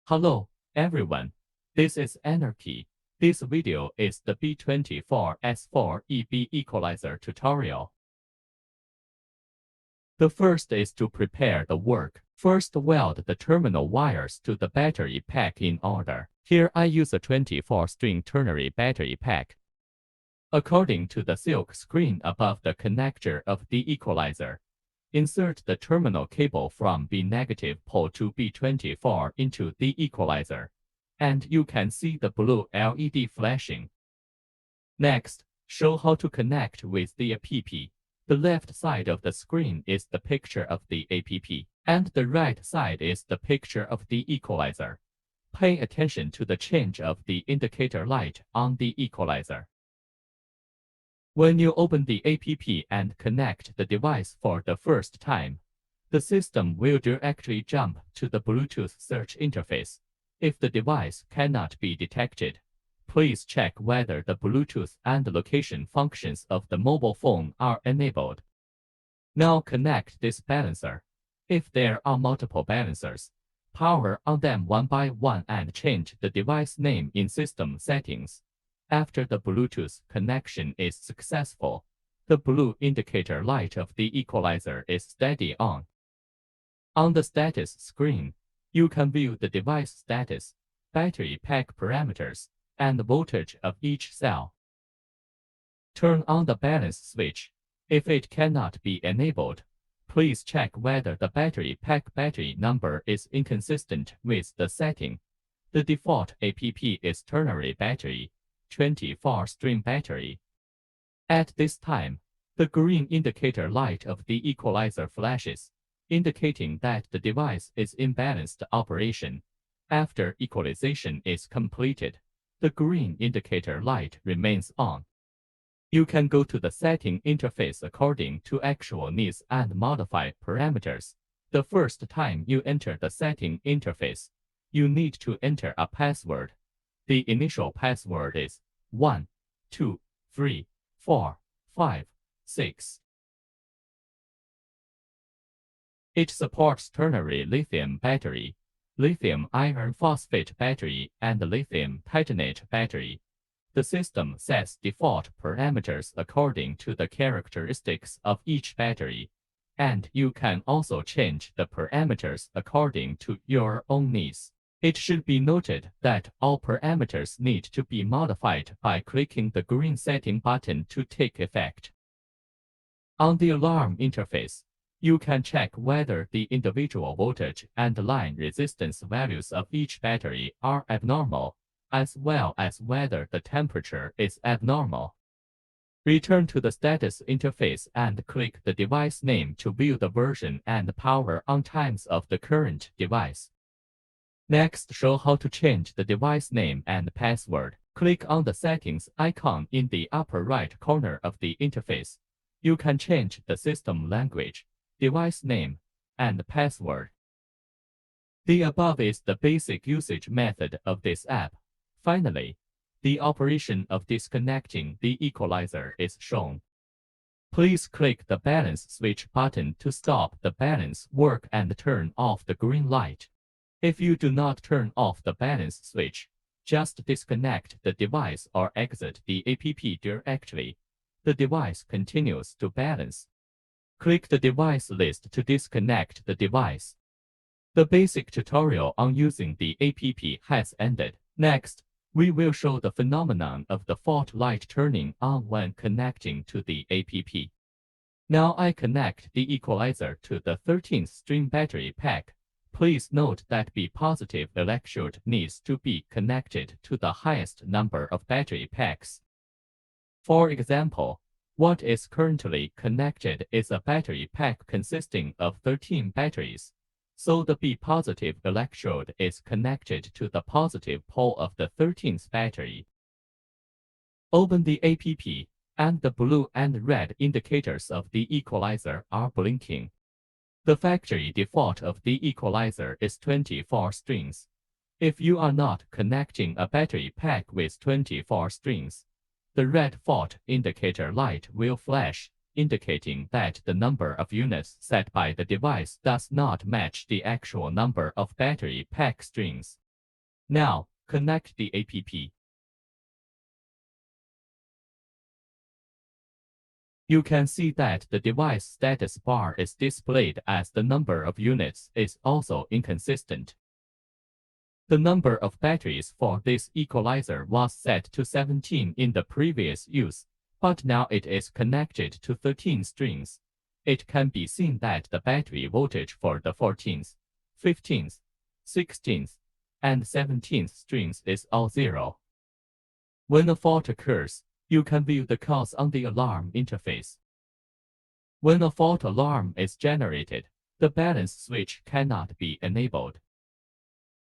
Hello, everyone. This is Anarchy. This video is the B24S4EB equalizer tutorial. The first is to prepare the work. First, weld the terminal wires to the battery pack in order. Here I use a 24-string ternary battery pack. According to the silk screen above the connector of the equalizer, insert the terminal cable from B negative pole to B24 into the equalizer, and you can see the blue LED flashing. Next, show how to connect with the APP. The left side of the screen is the picture of the APP, and the right side is the picture of the equalizer. Pay attention to the change of the indicator light on the equalizer. When you open the APP and connect the device for the first time, the system will directly jump to the Bluetooth search interface. If the device cannot be detected, please check whether the Bluetooth and location functions of the mobile phone are enabled. Now connect this balancer. If there are multiple balancers, power on them one by one and change the device name in system settings. After the Bluetooth connection is successful, the blue indicator light of the equalizer is steady on. On the status screen, you can view the device status, battery pack parameters, and the voltage of each cell. Turn on the balance switch. If it cannot be enabled, please check whether the battery pack battery number is inconsistent with the setting. The default APP is ternary battery, 24-string battery. At this time, the green indicator light of the equalizer flashes, indicating that the device is in balanced operation. After equalization is completed, the green indicator light remains on. You can go to the setting interface according to actual needs and modify parameters. The first time you enter the setting interface, you need to enter a password. The initial password is 1, 2, 3, 4, 5, 6. It supports ternary lithium battery, lithium iron phosphate battery, and lithium titanate battery. The system sets default parameters according to the characteristics of each battery, and you can also change the parameters according to your own needs. It should be noted that all parameters need to be modified by clicking the green setting button to take effect. On the alarm interface, you can check whether the individual voltage and line resistance values of each battery are abnormal, as well as whether the temperature is abnormal. Return to the status interface and click the device name to view the version and power on times of the current device. Next, show how to change the device name and password. Click on the settings icon in the upper right corner of the interface. You can change the system language, device name, and password. The above is the basic usage method of this app. Finally, the operation of disconnecting the equalizer is shown. Please click the balance switch button to stop the balance work and turn off the green light. If you do not turn off the balance switch, just disconnect the device or exit the APP directly. The device continues to balance. Click the device list to disconnect the device. The basic tutorial on using the APP has ended. Next, we will show the phenomenon of the fault light turning on when connecting to the APP. Now I connect the equalizer to the 13th-string battery pack. Please note that B positive electrode needs to be connected to the highest number of battery packs. For example, what is currently connected is a battery pack consisting of 13 batteries, so the B positive electrode is connected to the positive pole of the 13th battery. Open the APP, and the blue and red indicators of the equalizer are blinking. The factory default of the equalizer is 24 strings. If you are not connecting a battery pack with 24 strings, the red fault indicator light will flash, indicating that the number of units set by the device does not match the actual number of battery pack strings. Now, connect the app. You can see that the device status bar is displayed as the number of units is also inconsistent. The number of batteries for this equalizer was set to 17 in the previous use, but now it is connected to 13 strings. It can be seen that the battery voltage for the 14th, 15th, 16th, and 17th strings is all zero. When a fault occurs, you can view the cause on the alarm interface. When a fault alarm is generated, the balance switch cannot be enabled.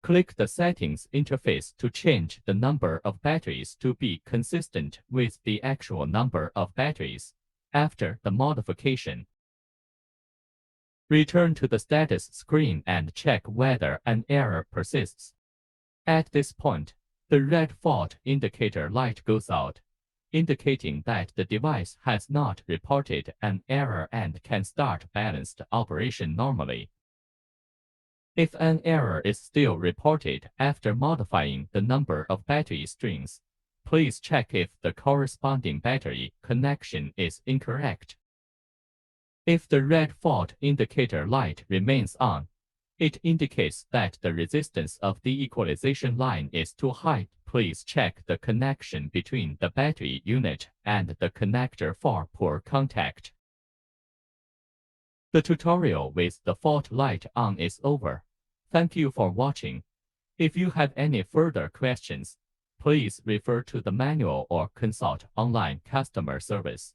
Click the Settings interface to change the number of batteries to be consistent with the actual number of batteries after the modification. Return to the status screen and check whether an error persists. At this point, the red fault indicator light goes out, indicating that the device has not reported an error and can start balanced operation normally. If an error is still reported after modifying the number of battery strings, please check if the corresponding battery connection is incorrect. If the red fault indicator light remains on, it indicates that the resistance of the equalization line is too high. Please check the connection between the battery unit and the connector for poor contact. The tutorial with the fault light on is over. Thank you for watching. If you have any further questions, please refer to the manual or consult online customer service.